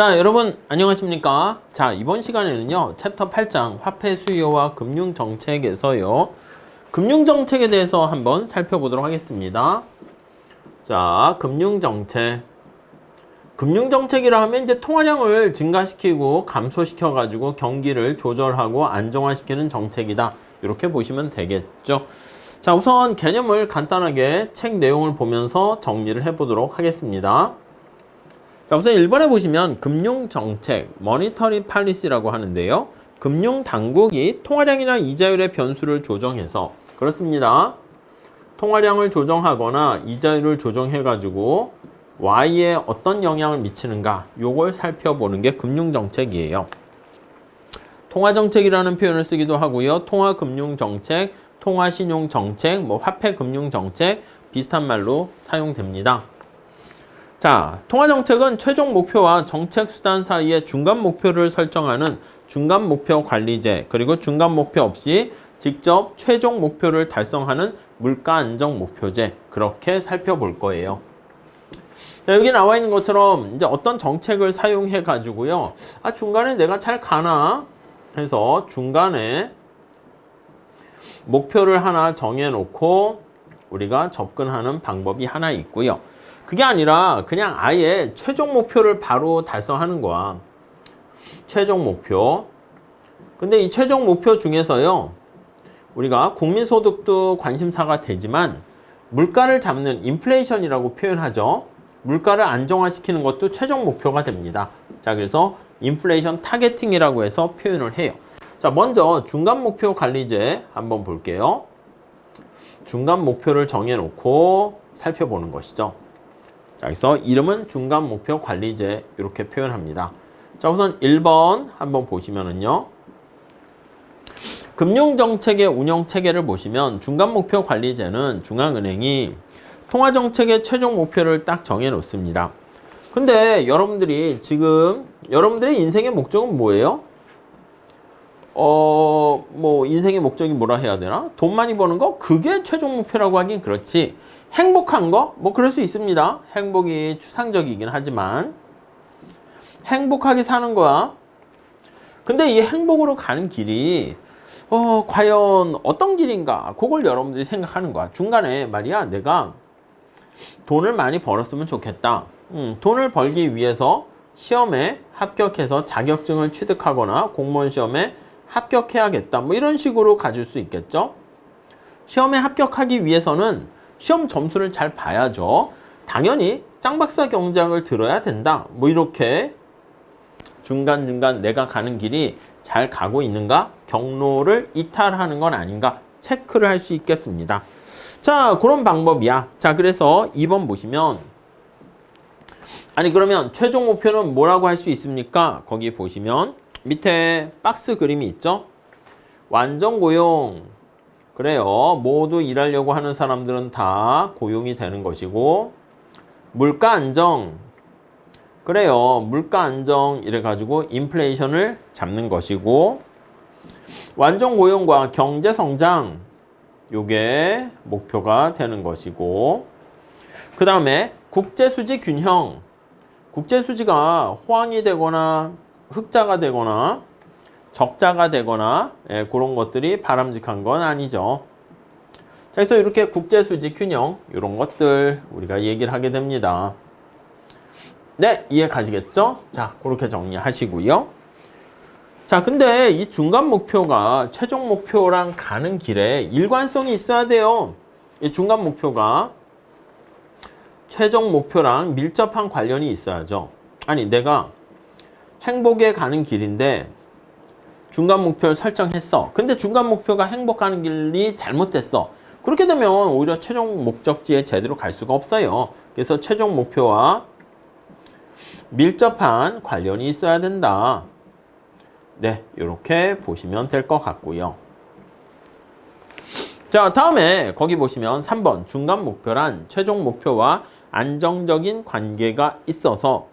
자, 여러분 안녕하십니까? 자, 이번 시간에는요 챕터 8장 화폐 수요와 금융정책에서요 금융정책에 대해서 한번 살펴보도록 하겠습니다. 자, 금융정책이라 하면 이제 통화량을 증가시키고 감소시켜 가지고 경기를 조절하고 안정화시키는 정책이다, 이렇게 보시면 되겠죠. 자, 우선 개념을 간단하게 책 내용을 보면서 정리를 해 보도록 하겠습니다. 자, 우선 1번에 보시면 금융정책, 머니터리 팔리시라고 하는데요. 금융당국이 통화량이나 이자율의 변수를 조정해서, 그렇습니다, 통화량을 조정하거나 이자율을 조정해가지고 Y에 어떤 영향을 미치는가, 요걸 살펴보는 게 금융정책이에요. 통화정책이라는 표현을 쓰기도 하고요. 통화금융정책, 통화신용정책, 화폐금융정책 비슷한 말로 사용됩니다. 자, 통화정책은 최종 목표와 정책 수단 사이의 중간 목표를 설정하는 중간 목표 관리제, 그리고 중간 목표 없이 직접 최종 목표를 달성하는 물가 안정 목표제, 그렇게 살펴볼 거예요. 자, 여기 나와 있는 것처럼 이제 어떤 정책을 사용해 가지고요, 중간에 내가 잘 가나 해서 중간에 목표를 하나 정해 놓고 우리가 접근하는 방법이 하나 있고요. 그게 아니라 그냥 아예 최종 목표를 바로 달성하는 거야. 최종 목표. 근데 이 최종 목표 중에서요, 우리가 국민소득도 관심사가 되지만 물가를 잡는 인플레이션이라고 표현하죠. 물가를 안정화시키는 것도 최종 목표가 됩니다. 자, 그래서 인플레이션 타겟팅이라고 해서 표현을 해요. 자, 먼저 중간 목표 관리제 한번 볼게요. 중간 목표를 정해놓고 살펴보는 것이죠. 자, 그래서 이름은 중간 목표 관리제, 이렇게 표현합니다. 자, 우선 1번 한번 보시면은요, 금융정책의 운영 체계를 보시면 중간 목표 관리제는 중앙은행이 통화정책의 최종 목표를 딱 정해 놓습니다. 근데 여러분들이 지금 여러분들의 인생의 목적은 뭐예요? 인생의 목적이 뭐라 해야 되나? 돈 많이 버는 거? 그게 최종 목표라고 하긴 그렇지. 행복한 거? 그럴 수 있습니다. 행복이 추상적이긴 하지만 행복하게 사는 거야. 근데 이 행복으로 가는 길이 과연 어떤 길인가? 그걸 여러분들이 생각하는 거야. 중간에 말이야, 내가 돈을 많이 벌었으면 좋겠다. 돈을 벌기 위해서 시험에 합격해서 자격증을 취득하거나 공무원 시험에 합격해야겠다, 이런 식으로 가질 수 있겠죠. 시험에 합격하기 위해서는 시험 점수를 잘 봐야죠. 당연히 짱박사 경쟁을 들어야 된다, 이렇게 중간중간 내가 가는 길이 잘 가고 있는가, 경로를 이탈하는 건 아닌가 체크를 할 수 있겠습니다. 자, 그런 방법이야. 자, 그래서 2번 보시면, 그러면 최종 목표는 뭐라고 할 수 있습니까? 거기 보시면 밑에 박스 그림이 있죠. 완전 고용. 그래요. 모두 일하려고 하는 사람들은 다 고용이 되는 것이고, 물가 안정. 그래요. 물가 안정 이래가지고 인플레이션을 잡는 것이고, 완전 고용과 경제 성장, 요게 목표가 되는 것이고, 그 다음에 국제수지 균형. 국제수지가 호황이 되거나 흑자가 되거나 적자가 되거나 그런 것들이 바람직한 건 아니죠. 자, 그래서 이렇게 국제수지 균형, 이런 것들 우리가 얘기를 하게 됩니다. 네, 이해 가시겠죠? 자, 그렇게 정리하시고요. 자, 근데 이 중간 목표가 최종 목표랑 가는 길에 일관성이 있어야 돼요. 이 중간 목표가 최종 목표랑 밀접한 관련이 있어야죠. 내가 행복에 가는 길인데 중간 목표를 설정했어. 근데 중간 목표가 행복하는 길이 잘못됐어. 그렇게 되면 오히려 최종 목적지에 제대로 갈 수가 없어요. 그래서 최종 목표와 밀접한 관련이 있어야 된다. 네, 이렇게 보시면 될 것 같고요. 자, 다음에 거기 보시면 3번 중간 목표란 최종 목표와 안정적인 관계가 있어서,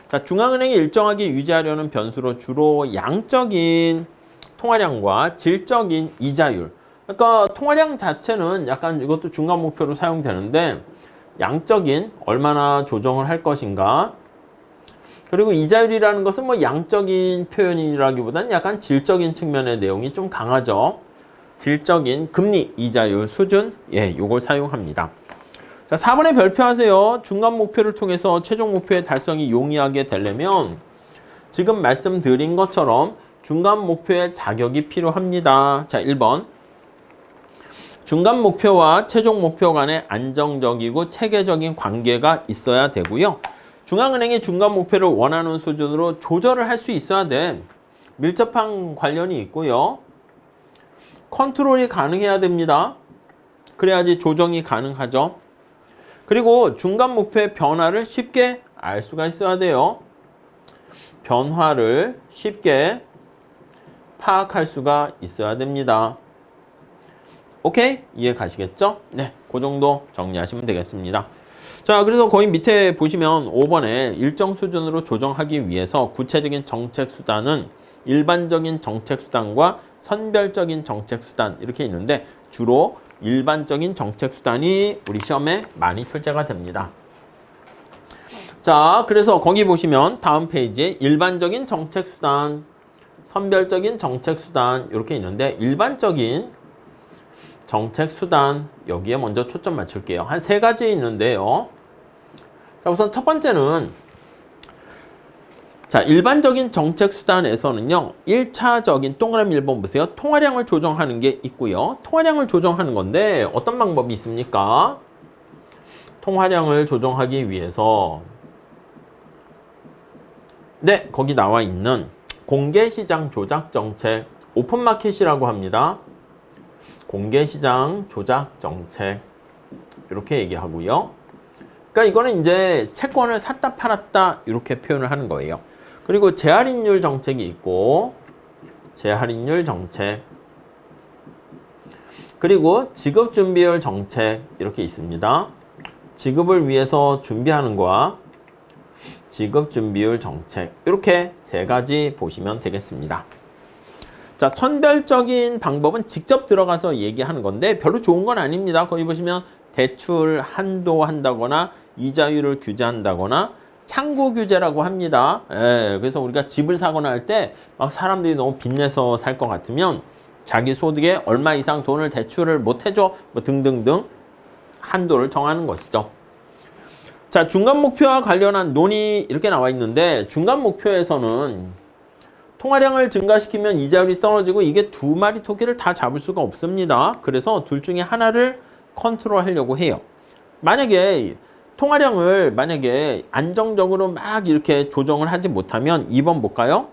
자, 중앙은행이 일정하게 유지하려는 변수로 주로 양적인 통화량과 질적인 이자율. 그러니까 통화량 자체는 약간 이것도 중간 목표로 사용되는데, 양적인 얼마나 조정을 할 것인가, 그리고 이자율이라는 것은 뭐 양적인 표현이라기보다는 약간 질적인 측면의 내용이 좀 강하죠. 질적인 금리 이자율 수준, 예, 요걸 사용합니다. 자, 4번에 별표하세요. 중간 목표를 통해서 최종 목표의 달성이 용이하게 되려면 지금 말씀드린 것처럼 중간 목표의 자격이 필요합니다. 자, 1번. 중간 목표와 최종 목표 간에 안정적이고 체계적인 관계가 있어야 되고요. 중앙은행이 중간 목표를 원하는 수준으로 조절을 할 수 있어야 돼. 밀접한 관련이 있고요. 컨트롤이 가능해야 됩니다. 그래야지 조정이 가능하죠. 그리고 중간 목표의 변화를 쉽게 알 수가 있어야 돼요. 변화를 쉽게 파악할 수가 있어야 됩니다. 오케이? 이해 가시겠죠? 네, 그 정도 정리하시면 되겠습니다. 자, 그래서 거기 밑에 보시면 5번에 일정 수준으로 조정하기 위해서 구체적인 정책 수단은 일반적인 정책 수단과 선별적인 정책 수단 이렇게 있는데 주로 일반적인 정책 수단이 우리 시험에 많이 출제가 됩니다. 자, 그래서 거기 보시면 다음 페이지에 일반적인 정책 수단, 선별적인 정책 수단 이렇게 있는데 일반적인 정책 수단 여기에 먼저 초점 맞출게요. 한 3가지 있는데요. 자, 우선 첫 번째는 자, 일반적인 정책 수단에서는요. 1차적인 동그라미 1번 보세요. 통화량을 조정하는 게 있고요. 통화량을 조정하는 건데 어떤 방법이 있습니까? 통화량을 조정하기 위해서 네, 거기 나와 있는 공개시장 조작 정책, 오픈마켓이라고 합니다. 공개시장 조작 정책 이렇게 얘기하고요. 그러니까 이거는 이제 채권을 샀다 팔았다 이렇게 표현을 하는 거예요. 그리고 재할인율 정책이 있고 재할인율 정책 그리고 지급준비율 정책 이렇게 있습니다. 지급을 위해서 준비하는 거와 지급준비율 정책 이렇게 3가지 보시면 되겠습니다. 자, 선별적인 방법은 직접 들어가서 얘기하는 건데 별로 좋은 건 아닙니다. 거기 보시면 대출 한도한다거나 이자율을 규제한다거나 창구 규제라고 합니다. 예, 그래서 우리가 집을 사거나 할 때 막 사람들이 너무 빚내서 살 것 같으면 자기 소득에 얼마 이상 돈을 대출을 못 해줘 뭐 등등등 한도를 정하는 것이죠. 자, 중간 목표와 관련한 논의 이렇게 나와 있는데 중간 목표에서는 통화량을 증가시키면 이자율이 떨어지고 이게 2마리 토끼를 다 잡을 수가 없습니다. 그래서 둘 중에 하나를 컨트롤하려고 해요. 만약에 통화량을 만약에 안정적으로 막 이렇게 조정을 하지 못하면 2번 볼까요?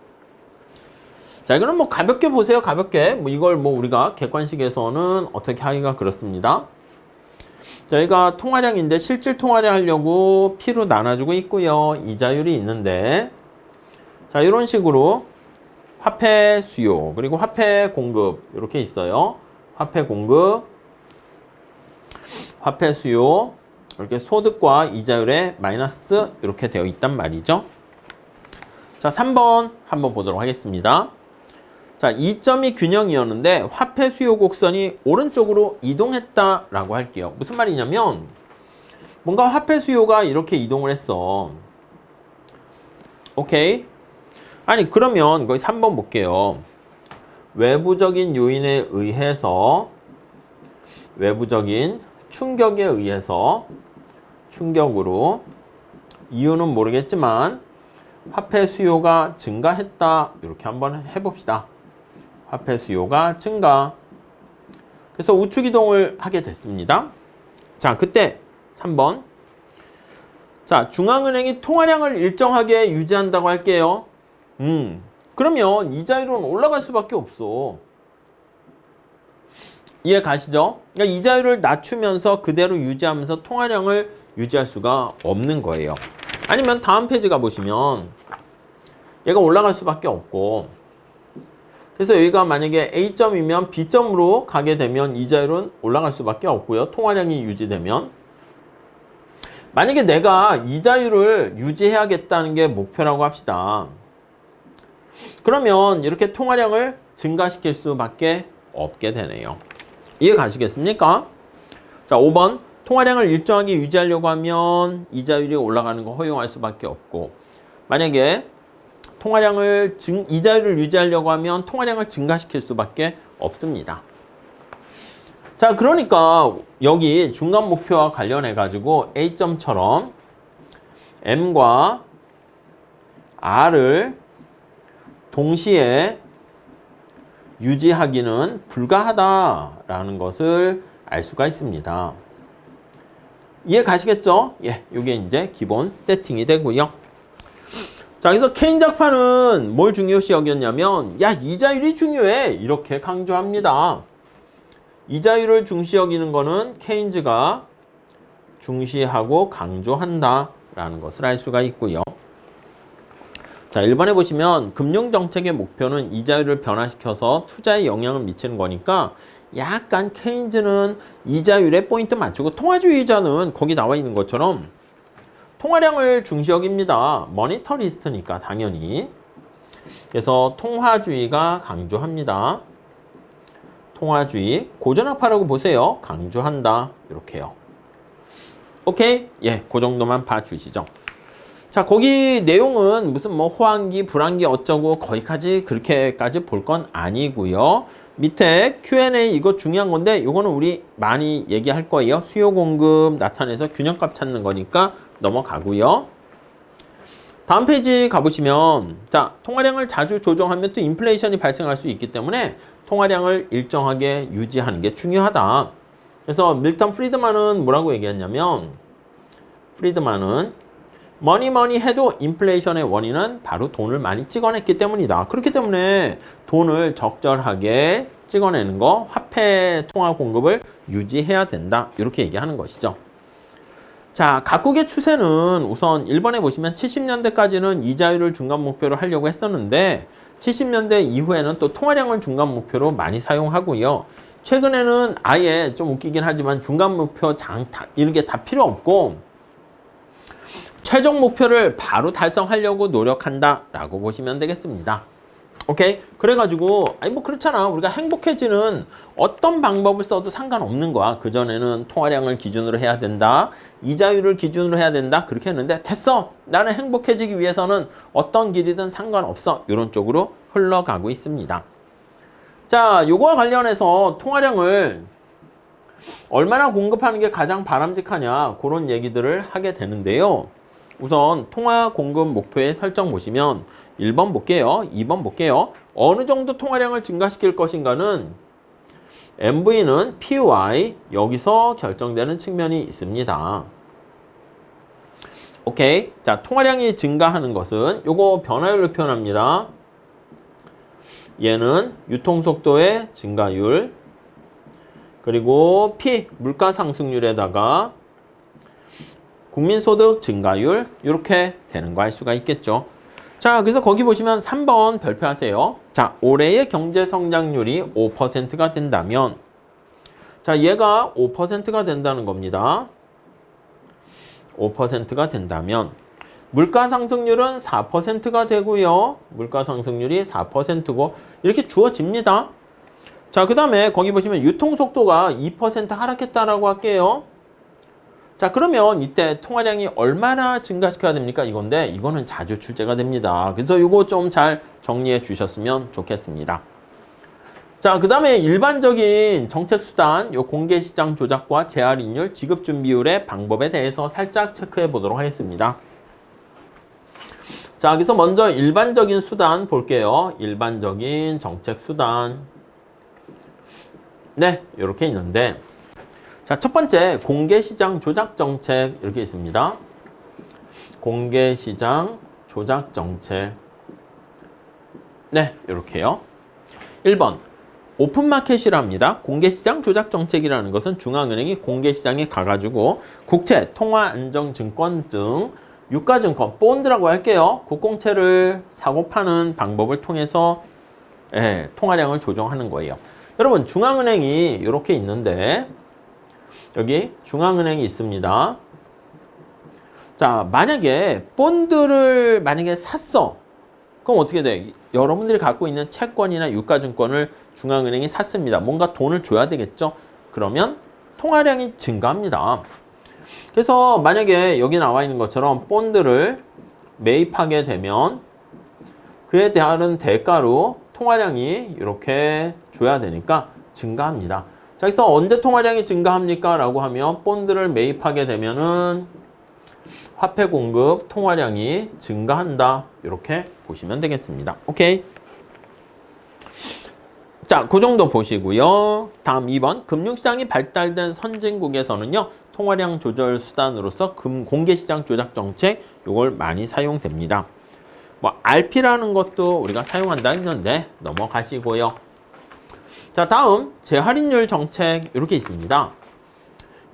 자, 이거는 뭐 가볍게 보세요. 가볍게. 뭐 이걸 뭐 우리가 객관식에서는 어떻게 하기가 그렇습니다. 저희가 통화량인데 실질 통화량 하려고 P로 나눠주고 있고요. 이자율이 있는데 자, 이런 식으로 화폐 수요 그리고 화폐 공급 이렇게 있어요. 화폐 공급, 화폐 수요 이렇게 소득과 이자율의 마이너스 이렇게 되어 있단 말이죠. 자, 3번 한번 보도록 하겠습니다. 자, 2점이 균형이었는데 화폐 수요 곡선이 오른쪽으로 이동했다라고 할게요. 무슨 말이냐면 뭔가 화폐 수요가 이렇게 이동을 했어. 오케이? 아니 그러면 거기 3번 볼게요. 외부적인 요인에 의해서 외부적인 충격에 의해서 충격으로 이유는 모르겠지만 화폐 수요가 증가했다. 이렇게 한번 해봅시다. 화폐 수요가 증가. 그래서 우측 이동을 하게 됐습니다. 자, 그때 3번. 자, 중앙은행이 통화량을 일정하게 유지한다고 할게요. 그러면 이자율은 올라갈 수밖에 없어. 이해 가시죠? 그러니까 이자율을 낮추면서 그대로 유지하면서 통화량을 유지할 수가 없는 거예요. 아니면 다음 페이지 가보시면 얘가 올라갈 수밖에 없고 그래서 여기가 만약에 A점이면 B점으로 가게 되면 이자율은 올라갈 수밖에 없고요. 통화량이 유지되면 만약에 내가 이자율을 유지해야겠다는 게 목표라고 합시다. 그러면 이렇게 통화량을 증가시킬 수밖에 없게 되네요. 이해 가시겠습니까? 자, 5번 통화량을 일정하게 유지하려고 하면 이자율이 올라가는 거 허용할 수밖에 없고 만약에 통화량을 이자율을 유지하려고 하면 통화량을 증가시킬 수밖에 없습니다. 자, 그러니까 여기 중간 목표와 관련해 가지고 A점처럼 M과 R을 동시에 유지하기는 불가하다라는 것을 알 수가 있습니다. 이해 가시겠죠? 예, 이게 이제 기본 세팅이 되고요. 자, 그래서 케인작파는 뭘 중요시 여겼냐면, 야, 이자율이 중요해, 이렇게 강조합니다. 이자율을 중시 여기는 거는 케인즈가 중시하고 강조한다라는 것을 알 수가 있고요. 자, 1번에 보시면 금융정책의 목표는 이자율을 변화시켜서 투자에 영향을 미치는 거니까 약간 케인즈는 이자율에 포인트 맞추고 통화주의자는 거기 나와 있는 것처럼 통화량을 중시 여깁니다. 머니터리스트니까 당연히. 그래서 통화주의가 강조합니다. 통화주의, 고전학파라고 보세요. 강조한다. 이렇게요. 오케이? 예, 그 정도만 봐주시죠. 자, 거기 내용은 무슨 뭐 호황기, 불황기 어쩌고 거기까지 그렇게까지 볼 건 아니고요. 밑에 Q&A 이거 중요한 건데 이거는 우리 많이 얘기할 거예요. 수요 공급 나타내서 균형값 찾는 거니까 넘어가고요. 다음 페이지 가보시면 자, 통화량을 자주 조정하면 또 인플레이션이 발생할 수 있기 때문에 통화량을 일정하게 유지하는 게 중요하다. 그래서 밀턴 프리드만은 뭐라고 얘기했냐면 프리드만은 머니 해도 인플레이션의 원인은 바로 돈을 많이 찍어냈기 때문이다. 그렇기 때문에 돈을 적절하게 찍어내는 거, 화폐 통화 공급을 유지해야 된다. 이렇게 얘기하는 것이죠. 자, 각국의 추세는 우선 1번에 보시면 70년대까지는 이자율을 중간 목표로 하려고 했었는데 70년대 이후에는 또 통화량을 중간 목표로 많이 사용하고요. 최근에는 아예 좀 웃기긴 하지만 중간 목표 이런 게 다 필요 없고 최종 목표를 바로 달성하려고 노력한다라고 보시면 되겠습니다. 오케이? 그래가지고 아니 뭐 그렇잖아. 우리가 행복해지는 어떤 방법을 써도 상관없는 거야. 그전에는 통화량을 기준으로 해야 된다. 이자율을 기준으로 해야 된다. 그렇게 했는데 됐어. 나는 행복해지기 위해서는 어떤 길이든 상관없어. 이런 쪽으로 흘러가고 있습니다. 자, 요거와 관련해서 통화량을 얼마나 공급하는 게 가장 바람직하냐 그런 얘기들을 하게 되는데요. 우선 통화 공급 목표의 설정 보시면 1번 볼게요. 2번 볼게요. 어느 정도 통화량을 증가시킬 것인가는 MV는 PY 여기서 결정되는 측면이 있습니다. 오케이. 자, 통화량이 증가하는 것은 요거 변화율로 표현합니다. 얘는 유통속도의 증가율 그리고 P 물가 상승률에다가 국민소득 증가율 이렇게 되는 거 알 수가 있겠죠. 자, 그래서 거기 보시면 3번 별표하세요. 자, 올해의 경제 성장률이 5%가 된다면 자, 얘가 5%가 된다는 겁니다. 5%가 된다면 물가 상승률은 4%가 되고요. 물가 상승률이 4%고 이렇게 주어집니다. 자, 그 다음에 거기 보시면 유통속도가 2% 하락했다라고 할게요. 자, 그러면 이때 통화량이 얼마나 증가시켜야 됩니까? 이건데 이거는 자주 출제가 됩니다. 그래서 이거 좀 잘 정리해 주셨으면 좋겠습니다. 자, 그 다음에 일반적인 정책수단, 요 공개시장 조작과 재할인율, 지급준비율의 방법에 대해서 살짝 체크해 보도록 하겠습니다. 자, 그래서 먼저 일반적인 수단 볼게요. 일반적인 정책수단. 네, 이렇게 있는데 자, 첫 번째 공개시장 조작정책 이렇게 있습니다. 공개시장 조작정책. 네, 이렇게요. 1번 오픈마켓이랍니다. 공개시장 조작정책이라는 것은 중앙은행이 공개시장에 가가지고 국채, 통화안정증권 등 유가증권, 본드라고 할게요. 국공채를 사고 파는 방법을 통해서 통화량을 조정하는 거예요. 여러분 중앙은행이 이렇게 있는데 여기 중앙은행이 있습니다. 자, 만약에 본드를 샀어. 그럼 어떻게 돼? 여러분들이 갖고 있는 채권이나 유가증권을 중앙은행이 샀습니다. 뭔가 돈을 줘야 되겠죠? 그러면 통화량이 증가합니다. 그래서 만약에 여기 나와 있는 것처럼 본드를 매입하게 되면 그에 따른 대가로 통화량이 이렇게 줘야 되니까 증가합니다. 자, 그래서 언제 통화량이 증가합니까? 라고 하면 본드를 매입하게 되면은 화폐 공급 통화량이 증가한다. 이렇게 보시면 되겠습니다. 오케이. 자, 그 정도 보시고요. 다음 2번. 금융시장이 발달된 선진국에서는요, 통화량 조절 수단으로서 공개시장 조작 정책, 요걸 많이 사용됩니다. 뭐, RP라는 것도 우리가 사용한다 했는데, 넘어가시고요. 자, 다음, 재할인율 정책, 이렇게 있습니다.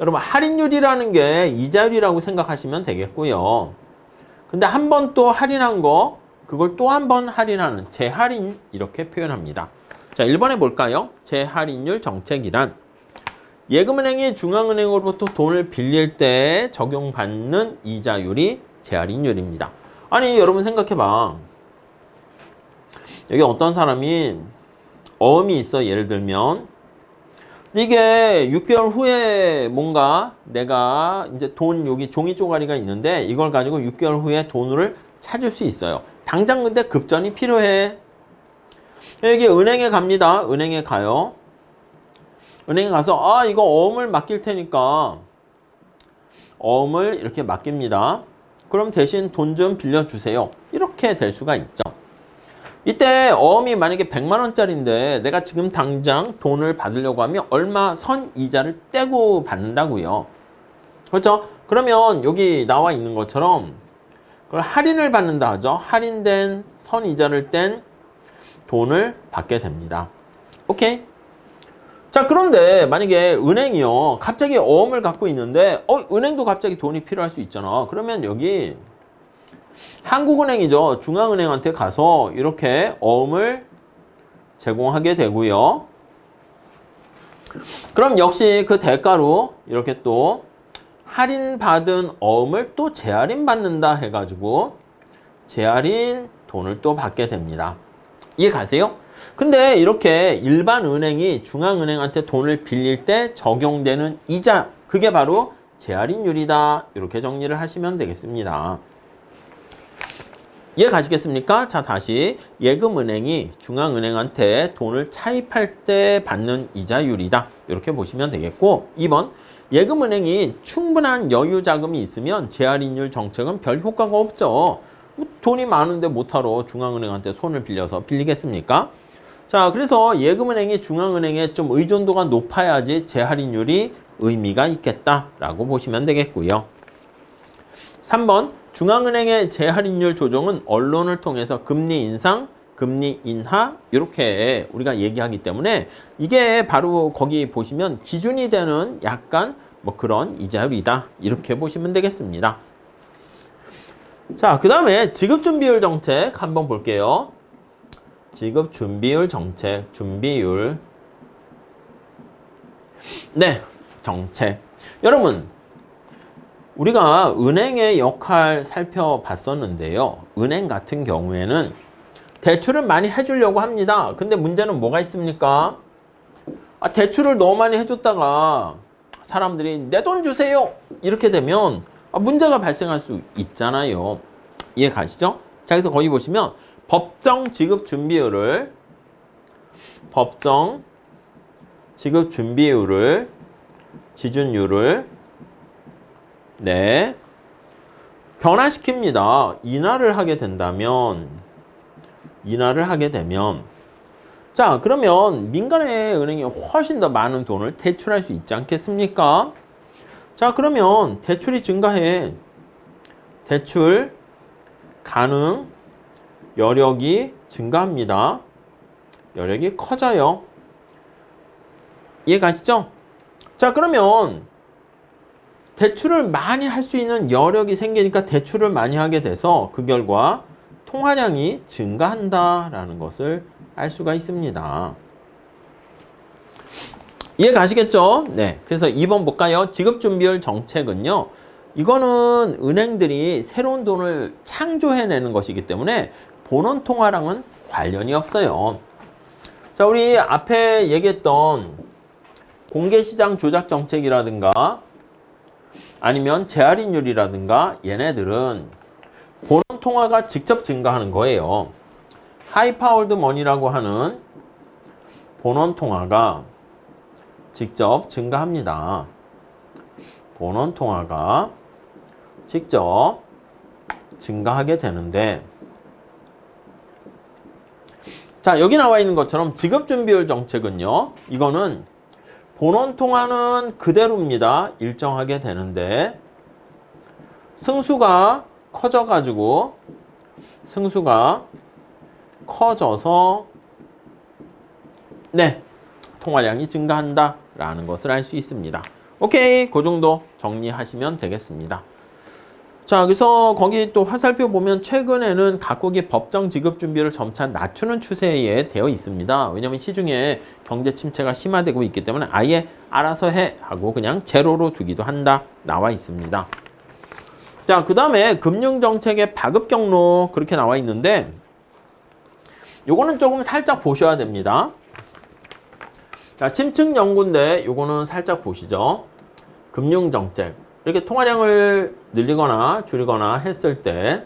여러분, 할인율이라는 게 이자율이라고 생각하시면 되겠고요. 근데 한 번 또 할인한 거, 그걸 또 한 번 할인하는 재할인, 이렇게 표현합니다. 자, 1번에 볼까요? 재할인율 정책이란 예금은행이 중앙은행으로부터 돈을 빌릴 때 적용받는 이자율이 재할인율입니다. 아니, 여러분 생각해봐. 여기 어떤 사람이 어음이 있어. 예를 들면 이게 6개월 후에 뭔가 내가 이제 돈 여기 종이 쪼가리가 있는데 이걸 가지고 6개월 후에 돈을 찾을 수 있어요. 당장 근데 급전이 필요해. 여기 은행에 갑니다. 은행에 가요. 은행에 가서 이거 어음을 맡길 테니까 어음을 이렇게 맡깁니다. 그럼 대신 돈 좀 빌려주세요. 이렇게 될 수가 있죠. 이때 어음이 만약에 100만 원짜리인데 내가 지금 당장 돈을 받으려고 하면 얼마 선 이자를 떼고 받는다고요. 그렇죠? 그러면 여기 나와 있는 것처럼 그걸 할인을 받는다 하죠. 할인된 선 이자를 뗀 돈을 받게 됩니다. 오케이? 자, 그런데 만약에 은행이요. 갑자기 어음을 갖고 있는데 은행도 갑자기 돈이 필요할 수 있잖아. 그러면 여기 한국은행이죠. 중앙은행한테 가서 이렇게 어음을 제공하게 되고요. 그럼 역시 그 대가로 이렇게 또 할인받은 어음을 또 재할인 받는다 해가지고 재할인 돈을 또 받게 됩니다. 이해 가세요? 근데 이렇게 일반 은행이 중앙은행한테 돈을 빌릴 때 적용되는 이자, 그게 바로 재할인율이다. 이렇게 정리를 하시면 되겠습니다. 이해 가시겠습니까? 자, 다시 예금은행이 중앙은행한테 돈을 차입할 때 받는 이자율이다. 이렇게 보시면 되겠고 2번 예금은행이 충분한 여유 자금이 있으면 재할인율 정책은 별 효과가 없죠. 돈이 많은데 못하러 중앙은행한테 손을 빌려서 빌리겠습니까? 자, 그래서 예금은행이 중앙은행에 좀 의존도가 높아야지 재할인율이 의미가 있겠다라고 보시면 되겠고요. 3번 중앙은행의 재할인율 조정은 언론을 통해서 금리 인상, 금리 인하 이렇게 우리가 얘기하기 때문에 이게 바로 거기 보시면 기준이 되는 약간 뭐 그런 이자율이다. 이렇게 보시면 되겠습니다. 자, 그 다음에 지급준비율 정책 한번 볼게요. 지급준비율 정책, 준비율. 네, 정책. 여러분, 우리가 은행의 역할 살펴봤었는데요. 은행 같은 경우에는 대출을 많이 해주려고 합니다. 근데 문제는 뭐가 있습니까? 대출을 너무 많이 해줬다가 사람들이 내 돈 주세요! 이렇게 되면 문제가 발생할 수 있잖아요. 이해 가시죠? 자, 그래서 거기 보시면 법정 지급 준비율을 지준율을 변화시킵니다. 인하를 하게 되면 자, 그러면 민간의 은행이 훨씬 더 많은 돈을 대출할 수 있지 않겠습니까? 자, 그러면 대출이 증가해. 대출 가능 여력이 증가합니다. 여력이 커져요. 이해 가시죠? 자, 그러면 대출을 많이 할 수 있는 여력이 생기니까 대출을 많이 하게 돼서 그 결과 통화량이 증가한다라는 것을 알 수가 있습니다. 이해 가시겠죠? 네. 그래서 2번 볼까요? 지급준비율 정책은요. 이거는 은행들이 새로운 돈을 창조해내는 것이기 때문에 본원 통화랑은 관련이 없어요. 자, 우리 앞에 얘기했던 공개시장 조작 정책이라든가 아니면 재할인율이라든가 얘네들은 본원 통화가 직접 증가하는 거예요. 하이파월드 머니라고 하는 본원 통화가 직접 증가합니다. 본원 통화가 직접 증가하게 되는데, 자, 여기 나와 있는 것처럼 지급준비율 정책은요, 이거는 본원 통화는 그대로입니다. 일정하게 되는데 승수가 커져가지고 승수가 커져서 네, 통화량이 증가한다 라는 것을 알 수 있습니다. 오케이, 그 정도 정리하시면 되겠습니다. 자, 그래서 거기 또 화살표 보면 최근에는 각국이 법정 지급 준비를 점차 낮추는 추세에 되어 있습니다. 왜냐하면 시중에 경제 침체가 심화되고 있기 때문에 아예 알아서 해 하고 그냥 제로로 두기도 한다 나와 있습니다. 자, 그 다음에 금융정책의 파급 경로 그렇게 나와 있는데 요거는 조금 살짝 보셔야 됩니다. 자, 침투 연구인데 요거는 살짝 보시죠. 금융정책. 이렇게 통화량을 늘리거나 줄이거나 했을 때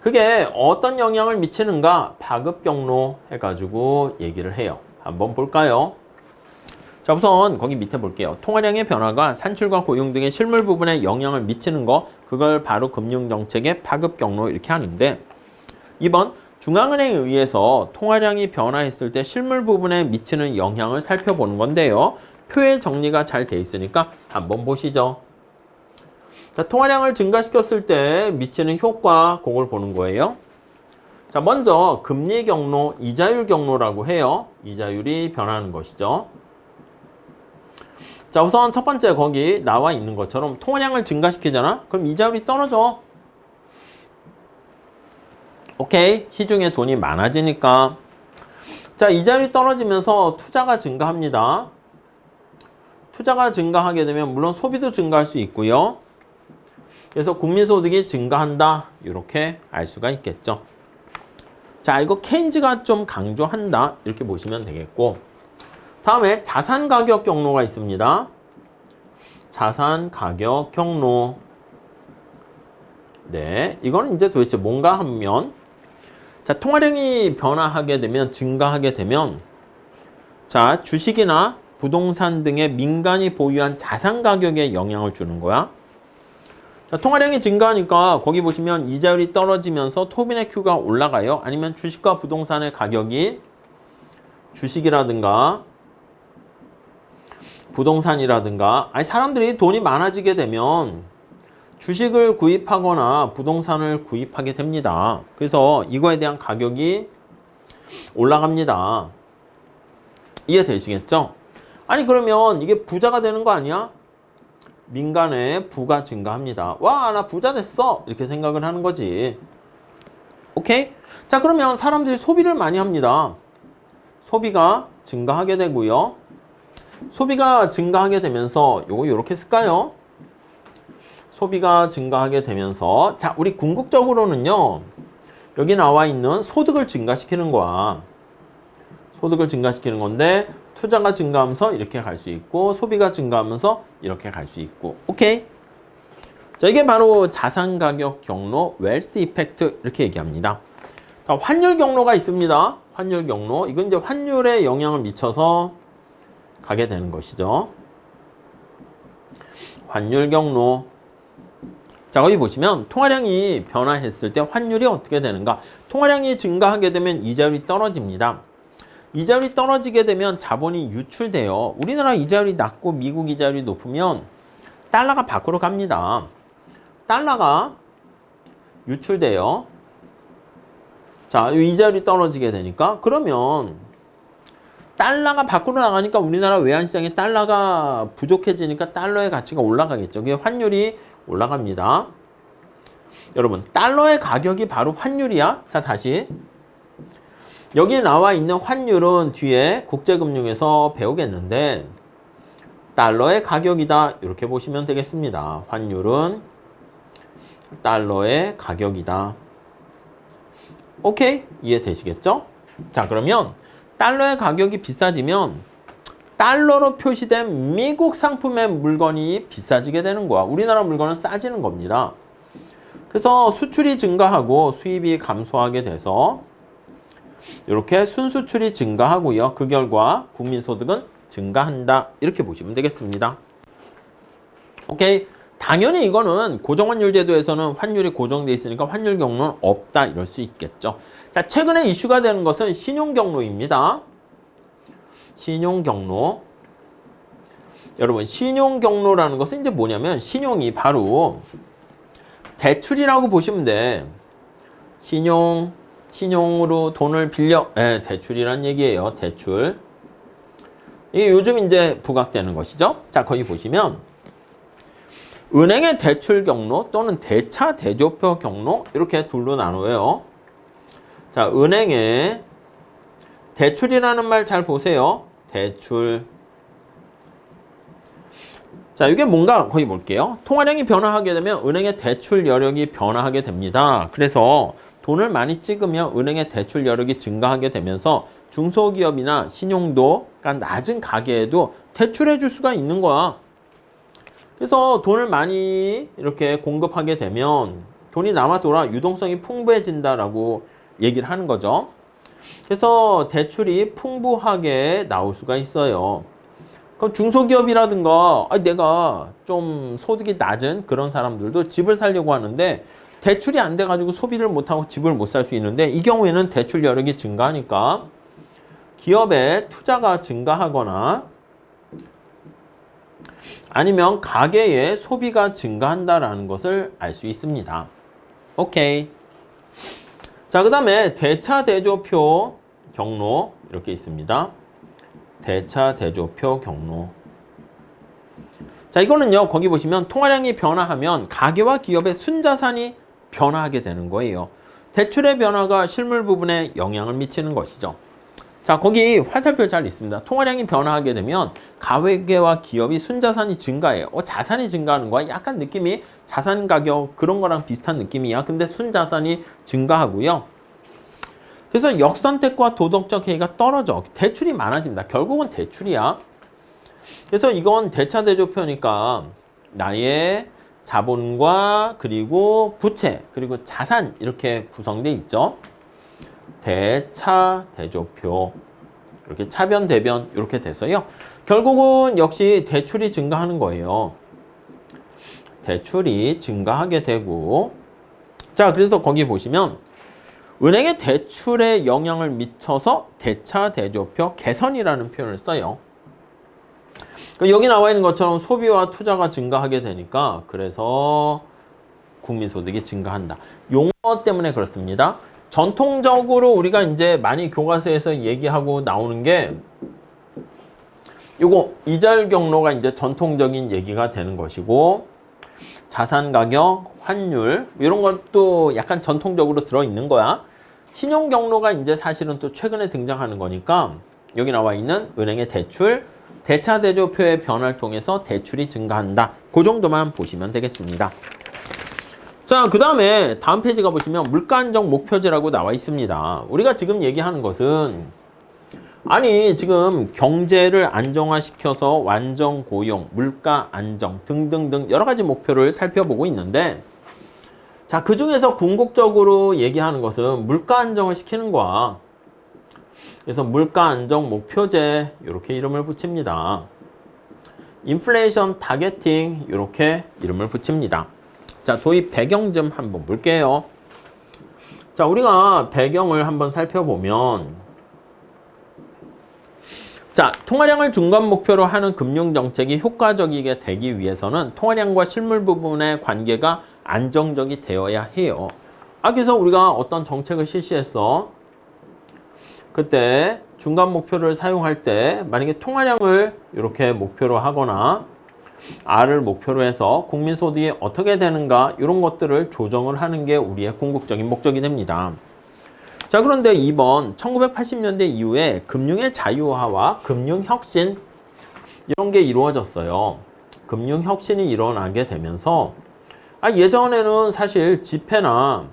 그게 어떤 영향을 미치는가 파급 경로 해가지고 얘기를 해요. 한번 볼까요? 자, 우선 거기 밑에 볼게요. 통화량의 변화가 산출과 고용 등의 실물 부분에 영향을 미치는 거, 그걸 바로 금융정책의 파급 경로 이렇게 하는데 2번 중앙은행에 의해서 통화량이 변화했을 때 실물 부분에 미치는 영향을 살펴보는 건데요. 표의 정리가 잘 돼 있으니까 한번 보시죠. 자, 통화량을 증가시켰을 때 미치는 효과, 그걸 보는 거예요. 자, 먼저 금리 경로, 이자율 경로라고 해요. 이자율이 변하는 것이죠. 자, 우선 첫 번째 거기 나와 있는 것처럼 통화량을 증가시키잖아? 그럼 이자율이 떨어져. 오케이, 시중에 돈이 많아지니까. 자, 이자율이 떨어지면서 투자가 증가합니다. 투자가 증가하게 되면 물론 소비도 증가할 수 있고요. 그래서 국민소득이 증가한다. 이렇게 알 수가 있겠죠. 자, 이거 케인즈가 좀 강조한다. 이렇게 보시면 되겠고. 다음에 자산 가격 경로가 있습니다. 자산 가격 경로. 네, 이거는 이제 도대체 뭔가 하면 자, 통화량이 변화하게 되면 증가하게 되면 자, 주식이나 부동산 등의 민간이 보유한 자산 가격에 영향을 주는 거야. 자, 통화량이 증가하니까 거기 보시면 이자율이 떨어지면서 토빈의 Q가 올라가요. 아니면 주식과 부동산의 가격이 주식이라든가 부동산이라든가 아니 사람들이 돈이 많아지게 되면 주식을 구입하거나 부동산을 구입하게 됩니다. 그래서 이거에 대한 가격이 올라갑니다. 이해되시겠죠? 아니 그러면 이게 부자가 되는 거 아니야? 민간의 부가 증가합니다. 와, 나 부자 됐어. 이렇게 생각을 하는 거지. 오케이? 자, 그러면 사람들이 소비를 많이 합니다. 소비가 증가하게 되고요. 소비가 증가하게 되면서 요거 이렇게 쓸까요? 소비가 증가하게 되면서 자, 우리 궁극적으로는요. 여기 나와 있는 소득을 증가시키는 거야. 소득을 증가시키는 건데 투자가 증가하면서 이렇게 갈 수 있고 소비가 증가하면서 이렇게 갈 수 있고. 오케이? 자, 이게 바로 자산 가격 경로, 웰스 이펙트 이렇게 얘기합니다. 자, 환율 경로가 있습니다. 환율 경로. 이건 이제 환율에 영향을 미쳐서 가게 되는 것이죠. 환율 경로. 자, 여기 보시면 통화량이 변화했을 때 환율이 어떻게 되는가? 통화량이 증가하게 되면 이자율이 떨어집니다. 이자율이 떨어지게 되면 자본이 유출돼요. 우리나라 이자율이 낮고 미국 이자율이 높으면 달러가 밖으로 갑니다. 달러가 유출돼요. 자, 이자율이 떨어지게 되니까 그러면 달러가 밖으로 나가니까 우리나라 외환시장에 달러가 부족해지니까 달러의 가치가 올라가겠죠. 그게 환율이 올라갑니다. 여러분, 달러의 가격이 바로 환율이야. 자, 다시. 여기에 나와 있는 환율은 뒤에 국제금융에서 배우겠는데 달러의 가격이다. 이렇게 보시면 되겠습니다. 환율은 달러의 가격이다. 오케이? 이해되시겠죠? 자, 그러면 달러의 가격이 비싸지면 달러로 표시된 미국 상품의 물건이 비싸지게 되는 거야. 우리나라 물건은 싸지는 겁니다. 그래서 수출이 증가하고 수입이 감소하게 돼서 이렇게 순수출이 증가하고요. 그 결과 국민소득은 증가한다. 이렇게 보시면 되겠습니다. 오케이. 당연히 이거는 고정환율 제도에서는 환율이 고정돼 있으니까 환율 경로는 없다. 이럴 수 있겠죠. 자, 최근에 이슈가 되는 것은 신용 경로입니다. 신용 경로. 여러분, 신용 경로라는 것은 이제 뭐냐면 신용이 바로 대출이라고 보시면 돼. 신용으로 돈을 빌려, 대출이란 얘기예요. 대출. 이게 요즘 이제 부각되는 것이죠. 자, 거기 보시면 은행의 대출 경로 또는 대차 대조표 경로 이렇게 둘로 나눠요. 자, 은행의 대출이라는 말 잘 보세요. 대출. 자, 이게 뭔가 거기 볼게요. 통화량이 변화하게 되면 은행의 대출 여력이 변화하게 됩니다. 그래서 돈을 많이 찍으면 은행의 대출 여력이 증가하게 되면서 중소기업이나 신용도가 낮은 가게에도 대출해 줄 수가 있는 거야. 그래서 돈을 많이 이렇게 공급하게 되면 돈이 남아 돌아 유동성이 풍부해진다라고 얘기를 하는 거죠. 그래서 대출이 풍부하게 나올 수가 있어요. 그럼 중소기업이라든가 내가 좀 소득이 낮은 그런 사람들도 집을 사려고 하는데 대출이 안 돼가지고 소비를 못하고 집을 못 살 수 있는데 이 경우에는 대출 여력이 증가하니까 기업의 투자가 증가하거나 아니면 가계의 소비가 증가한다라는 것을 알 수 있습니다. 오케이. 자, 그 다음에 대차 대조표 경로 이렇게 있습니다. 대차 대조표 경로. 자, 이거는요, 거기 보시면 통화량이 변화하면 가계와 기업의 순자산이 변화하게 되는 거예요. 대출의 변화가 실물 부분에 영향을 미치는 것이죠. 자, 거기 화살표 잘 있습니다. 통화량이 변화하게 되면 가계와 기업이 순자산이 증가해요. 자산이 증가하는 거야. 약간 느낌이 자산 가격 그런 거랑 비슷한 느낌이야. 근데 순자산이 증가하고요. 그래서 역선택과 도덕적 해이가 떨어져. 대출이 많아집니다. 결국은 대출이야. 그래서 이건 대차 대조표니까 나의 자본과 그리고 부채 그리고 자산 이렇게 구성돼 있죠. 대차 대조표 이렇게 차변 대변 이렇게 돼서요. 결국은 역시 대출이 증가하는 거예요. 대출이 증가하게 되고 자, 그래서 거기 보시면 은행의 대출에 영향을 미쳐서 대차 대조표 개선이라는 표현을 써요. 여기 나와 있는 것처럼 소비와 투자가 증가하게 되니까 그래서 국민소득이 증가한다. 용어 때문에 그렇습니다. 전통적으로 우리가 이제 많이 교과서에서 얘기하고 나오는 게 요거 이자율 경로가 이제 전통적인 얘기가 되는 것이고 자산 가격, 환율 이런 것도 약간 전통적으로 들어있는 거야. 신용 경로가 이제 사실은 또 최근에 등장하는 거니까 여기 나와 있는 은행의 대출, 대차 대조표의 변화를 통해서 대출이 증가한다. 그 정도만 보시면 되겠습니다. 자, 그 다음에 다음 페이지 가보시면 물가 안정 목표제라고 나와 있습니다. 우리가 지금 얘기하는 것은 아니 지금 경제를 안정화시켜서 완전 고용, 물가 안정 등등등 여러 가지 목표를 살펴보고 있는데 자, 그 중에서 궁극적으로 얘기하는 것은 물가 안정을 시키는 거야. 그래서 물가 안정 목표제 이렇게 이름을 붙입니다. 인플레이션 타겟팅 이렇게 이름을 붙입니다. 자, 도입 배경 좀 한번 볼게요. 자, 우리가 배경을 한번 살펴보면 자, 통화량을 중간 목표로 하는 금융정책이 효과적이게 되기 위해서는 통화량과 실물 부분의 관계가 안정적이 되어야 해요. 그래서 우리가 어떤 정책을 실시했어. 그때 중간 목표를 사용할 때 만약에 통화량을 이렇게 목표로 하거나 R을 목표로 해서 국민소득이 어떻게 되는가 이런 것들을 조정을 하는 게 우리의 궁극적인 목적이 됩니다. 자, 그런데 2번 1980년대 이후에 금융의 자유화와 금융혁신 이런 게 이루어졌어요. 금융혁신이 일어나게 되면서 예전에는 사실 지폐나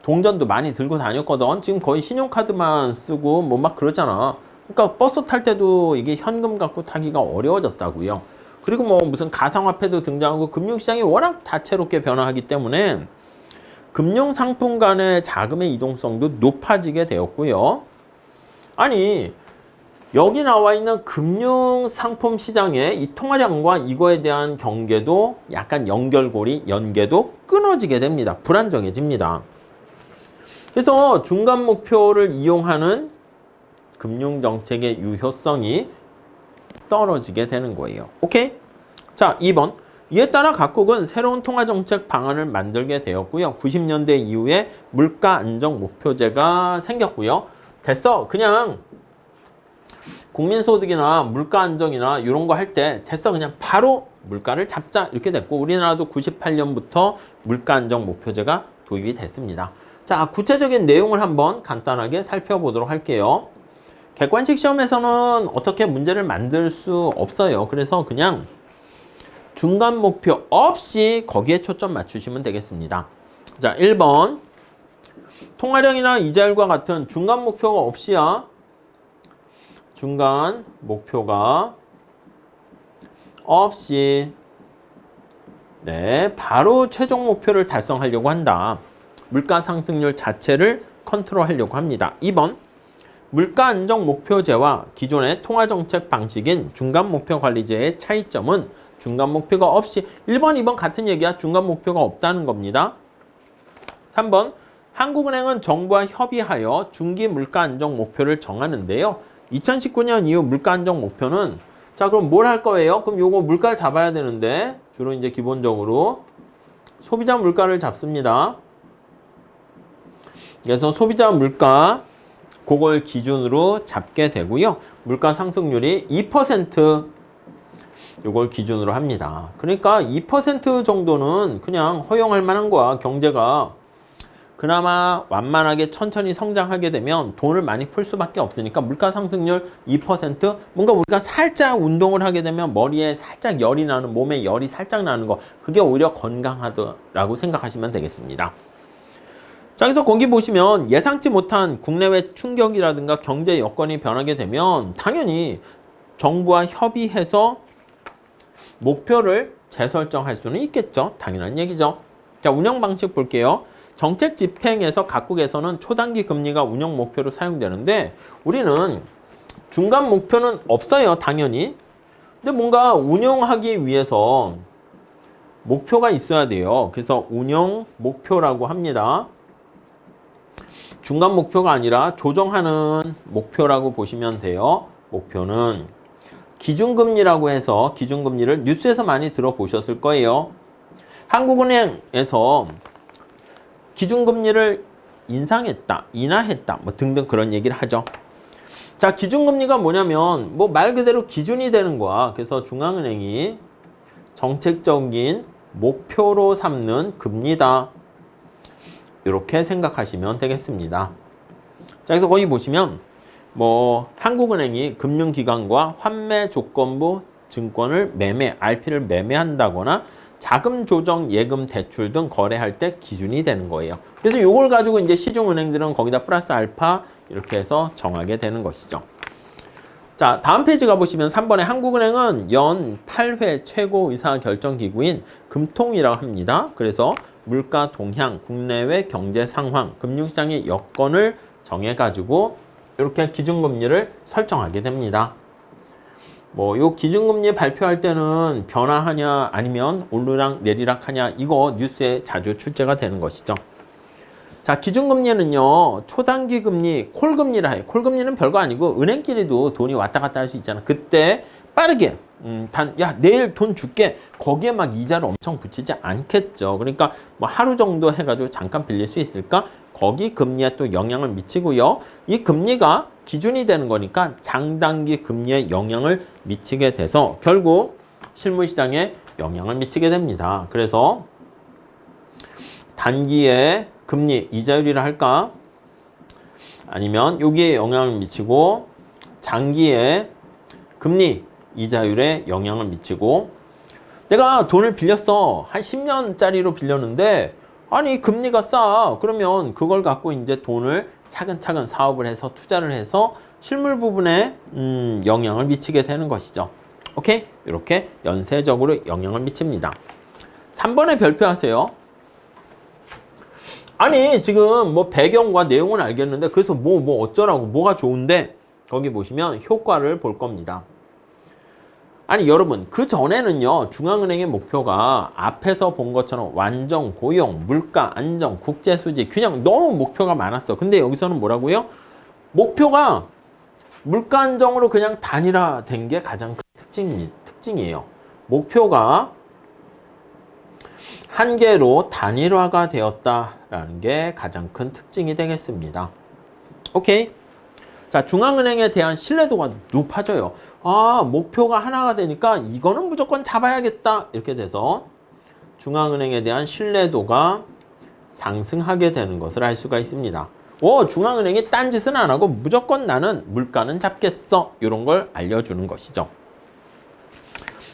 동전도 많이 들고 다녔거든. 지금 거의 신용카드만 쓰고 뭐 막 그러잖아. 그러니까 버스 탈 때도 이게 현금 갖고 타기가 어려워졌다고요. 그리고 뭐 무슨 가상화폐도 등장하고 금융시장이 워낙 다채롭게 변화하기 때문에 금융상품 간의 자금의 이동성도 높아지게 되었고요. 아니 여기 나와 있는 금융상품 시장의 이 통화량과 이거에 대한 경계도 약간 연계도 끊어지게 됩니다. 불안정해집니다. 그래서 중간 목표를 이용하는 금융정책의 유효성이 떨어지게 되는 거예요. 오케이? 자, 2번. 이에 따라 각국은 새로운 통화정책 방안을 만들게 되었고요. 90년대 이후에 물가 안정 목표제가 생겼고요. 됐어. 그냥 국민소득이나 물가 안정이나 이런 거 할 때 됐어. 그냥 바로 물가를 잡자. 이렇게 됐고 우리나라도 98년부터 물가 안정 목표제가 도입이 됐습니다. 자, 구체적인 내용을 한번 간단하게 살펴보도록 할게요. 객관식 시험에서는 어떻게 문제를 만들 수 없어요. 그래서 그냥 중간 목표 없이 거기에 초점 맞추시면 되겠습니다. 자, 1번. 통화량이나 이자율과 같은 중간 목표가 없이야. 중간 목표가 없이 네, 바로 최종 목표를 달성하려고 한다. 물가 상승률 자체를 컨트롤하려고 합니다. 2번. 물가 안정 목표제와 기존의 통화정책 방식인 중간 목표 관리제의 차이점은 중간 목표가 없이 1번, 2번 같은 얘기야. 중간 목표가 없다는 겁니다. 3번. 한국은행은 정부와 협의하여 중기 물가 안정 목표를 정하는데요. 2019년 이후 물가 안정 목표는 자, 그럼 뭘 할 거예요? 그럼 요거 물가를 잡아야 되는데 주로 이제 기본적으로 소비자 물가를 잡습니다. 그래서 소비자 물가 그걸 기준으로 잡게 되고요. 물가 상승률이 2% 요걸 기준으로 합니다. 그러니까 2% 정도는 그냥 허용할 만한 거야. 경제가 그나마 완만하게 천천히 성장하게 되면 돈을 많이 풀 수밖에 없으니까 물가 상승률 2% 뭔가 우리가 살짝 운동을 하게 되면 머리에 살짝 열이 나는 몸에 열이 살짝 나는 거 그게 오히려 건강하다라고 생각하시면 되겠습니다. 자, 그래서 거기 보시면 예상치 못한 국내외 충격이라든가 경제 여건이 변하게 되면 당연히 정부와 협의해서 목표를 재설정할 수는 있겠죠. 당연한 얘기죠. 자, 운영 방식 볼게요. 정책 집행에서 각국에서는 초단기 금리가 운영 목표로 사용되는데 우리는 중간 목표는 없어요. 당연히. 근데 뭔가 운영하기 위해서 목표가 있어야 돼요. 그래서 운영 목표라고 합니다. 중간 목표가 아니라 조정하는 목표라고 보시면 돼요. 목표는 기준금리라고 해서 기준금리를 뉴스에서 많이 들어보셨을 거예요. 한국은행에서 기준금리를 인상했다, 인하했다, 뭐 등등 그런 얘기를 하죠. 자, 기준금리가 뭐냐면 뭐 말 그대로 기준이 되는 거야. 그래서 중앙은행이 정책적인 목표로 삼는 금리다. 이렇게 생각하시면 되겠습니다. 자, 그래서 거기 보시면 뭐 한국은행이 금융기관과 환매조건부 증권을 RP를 매매한다거나 자금 조정, 예금, 대출 등 거래할 때 기준이 되는 거예요. 그래서 이걸 가지고 이제 시중은행들은 거기다 플러스 알파 이렇게 해서 정하게 되는 것이죠. 자, 다음 페이지 가보시면 3번에 한국은행은 연 8회 최고 의사결정기구인 금통이라고 합니다. 그래서 물가 동향, 국내외 경제 상황, 금융시장의 여건을 정해가지고 이렇게 기준금리를 설정하게 됩니다. 뭐 요 기준금리 발표할 때는 변화하냐 아니면 오르락 내리락 하냐 이거 뉴스에 자주 출제가 되는 것이죠. 자, 기준금리는요 초단기 금리 콜금리라 해요. 콜금리는 별거 아니고 은행끼리도 돈이 왔다 갔다 할 수 있잖아. 그때 빠르게 야 내일 돈 줄게 거기에 막 이자를 엄청 붙이지 않겠죠. 그러니까 뭐 하루 정도 해가지고 잠깐 빌릴 수 있을까? 거기 금리에 또 영향을 미치고요. 이 금리가 기준이 되는 거니까 장단기 금리에 영향을 미치게 돼서 결국 실물시장에 영향을 미치게 됩니다. 그래서 단기에 금리 이자율이라 할까? 아니면 여기에 영향을 미치고 장기에 금리 이자율에 영향을 미치고 내가 돈을 빌렸어. 한 10년짜리로 빌렸는데 아니 금리가 싸. 그러면 그걸 갖고 이제 돈을 차근차근 사업을 해서 투자를 해서 실물 부분에 영향을 미치게 되는 것이죠. 오케이? 이렇게 연쇄적으로 영향을 미칩니다. 3번에 별표하세요. 아니 지금 뭐 배경과 내용은 알겠는데 그래서 뭐 어쩌라고 뭐가 좋은데 거기 보시면 효과를 볼 겁니다. 아니 여러분 그 전에는요 중앙은행의 목표가 앞에서 본 것처럼 완전 고용, 물가 안정, 국제 수지 균형 너무 목표가 많았어. 근데 여기서는 뭐라고요? 목표가 물가 안정으로 그냥 단일화된 게 가장 큰 특징이에요. 목표가 한 개로 단일화가 되었다라는 게 가장 큰 특징이 되겠습니다. 오케이. 자, 중앙은행에 대한 신뢰도가 높아져요. 아, 목표가 하나가 되니까 이거는 무조건 잡아야겠다. 이렇게 돼서 중앙은행에 대한 신뢰도가 상승하게 되는 것을 알 수가 있습니다. 중앙은행이 딴짓은 안 하고 무조건 나는 물가는 잡겠어. 이런 걸 알려주는 것이죠.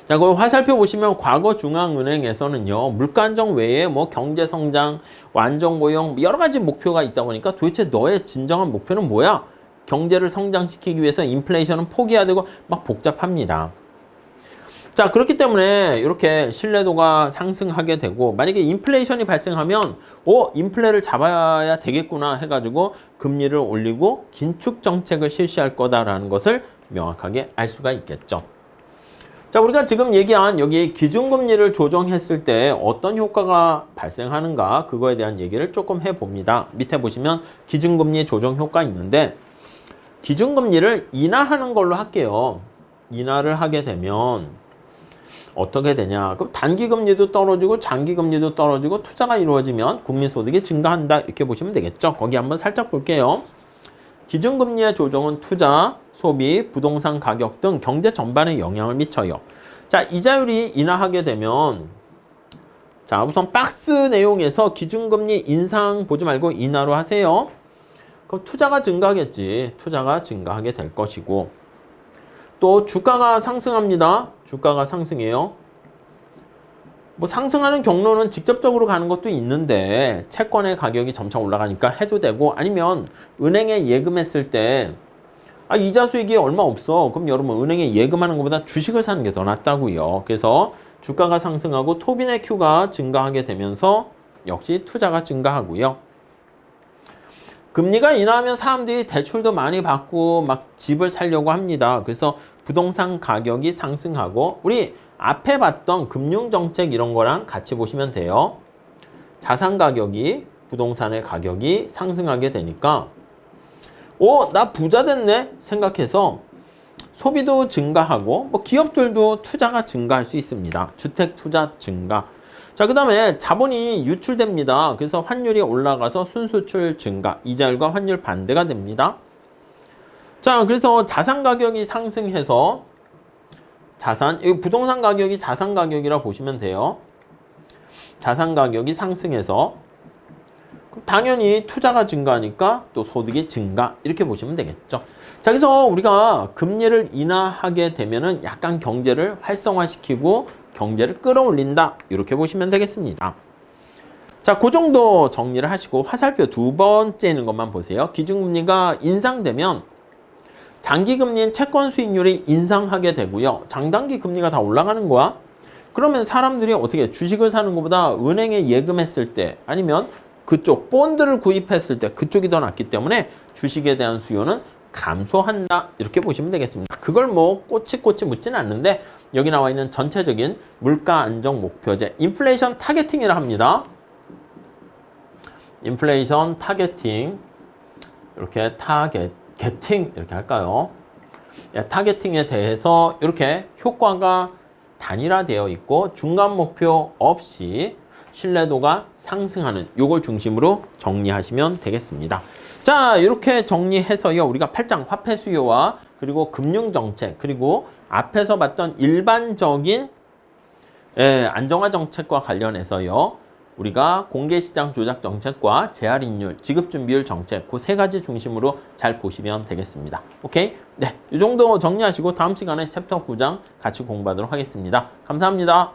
자, 그 화살표 보시면 과거 중앙은행에서는요, 물가 안정 외에 뭐 경제 성장, 완전 고용 여러 가지 목표가 있다 보니까 도대체 너의 진정한 목표는 뭐야? 경제를 성장시키기 위해서 인플레이션은 포기해야 되고 막 복잡합니다. 자, 그렇기 때문에 이렇게 신뢰도가 상승하게 되고 만약에 인플레이션이 발생하면 인플레를 잡아야 되겠구나 해가지고 금리를 올리고 긴축 정책을 실시할 거다라는 것을 명확하게 알 수가 있겠죠. 자, 우리가 지금 얘기한 여기 기준금리를 조정했을 때 어떤 효과가 발생하는가 그거에 대한 얘기를 조금 해봅니다. 밑에 보시면 기준금리 조정 효과 있는데 기준금리를 인하하는 걸로 할게요. 인하를 하게 되면 어떻게 되냐. 그럼 단기금리도 떨어지고 장기금리도 떨어지고 투자가 이루어지면 국민소득이 증가한다. 이렇게 보시면 되겠죠. 거기 한번 살짝 볼게요. 기준금리의 조정은 투자, 소비, 부동산 가격 등 경제 전반에 영향을 미쳐요. 자, 이자율이 인하하게 되면 자, 우선 박스 내용에서 기준금리 인상 보지 말고 인하로 하세요. 그럼 투자가 증가하겠지. 투자가 증가하게 될 것이고 또 주가가 상승합니다. 주가가 상승해요. 뭐 상승하는 경로는 직접적으로 가는 것도 있는데 채권의 가격이 점차 올라가니까 해도 되고 아니면 은행에 예금했을 때 이자 수익이 얼마 없어. 그럼 여러분 은행에 예금하는 것보다 주식을 사는 게 더 낫다고요. 그래서 주가가 상승하고 토빈의 Q가 증가하게 되면서 역시 투자가 증가하고요. 금리가 인하하면 사람들이 대출도 많이 받고 막 집을 사려고 합니다. 그래서 부동산 가격이 상승하고 우리 앞에 봤던 금융정책 이런 거랑 같이 보시면 돼요. 자산 가격이 부동산의 가격이 상승하게 되니까 나 부자 됐네 생각해서 소비도 증가하고 뭐 기업들도 투자가 증가할 수 있습니다. 주택 투자 증가. 자, 그 다음에 자본이 유출됩니다. 그래서 환율이 올라가서 순수출 증가, 이자율과 환율 반대가 됩니다. 자, 그래서 자산 가격이 상승해서 부동산 가격이 자산 가격이라 보시면 돼요. 자산 가격이 상승해서 당연히 투자가 증가하니까 또 소득이 증가 이렇게 보시면 되겠죠. 자, 그래서 우리가 금리를 인하하게 되면은 약간 경제를 활성화시키고 경제를 끌어올린다 이렇게 보시면 되겠습니다. 자, 그 정도 정리를 하시고 화살표 두 번째 있는 것만 보세요. 기준금리가 인상되면 장기금리인 채권 수익률이 인상하게 되고요. 장단기 금리가 다 올라가는 거야. 그러면 사람들이 어떻게 주식을 사는 것보다 은행에 예금했을 때 아니면 그쪽 본드를 구입했을 때 그쪽이 더 낫기 때문에 주식에 대한 수요는 감소한다 이렇게 보시면 되겠습니다. 그걸 뭐 꼬치꼬치 묻지는 않는데 여기 나와 있는 전체적인 물가 안정 목표제 인플레이션 타겟팅이라 합니다. 인플레이션 타겟팅 이렇게 타겟팅 이렇게 할까요? 타겟팅에 대해서 이렇게 효과가 단일화되어 있고 중간 목표 없이 신뢰도가 상승하는 요걸 중심으로 정리하시면 되겠습니다. 자, 이렇게 정리해서요. 우리가 8장 화폐 수요와 그리고 금융정책 그리고 앞에서 봤던 일반적인 안정화 정책과 관련해서요. 우리가 공개시장 조작 정책과 재할인율, 지급준비율 정책 그 세 가지 중심으로 잘 보시면 되겠습니다. 오케이? 네, 이 정도 정리하시고 다음 시간에 챕터 9장 같이 공부하도록 하겠습니다. 감사합니다.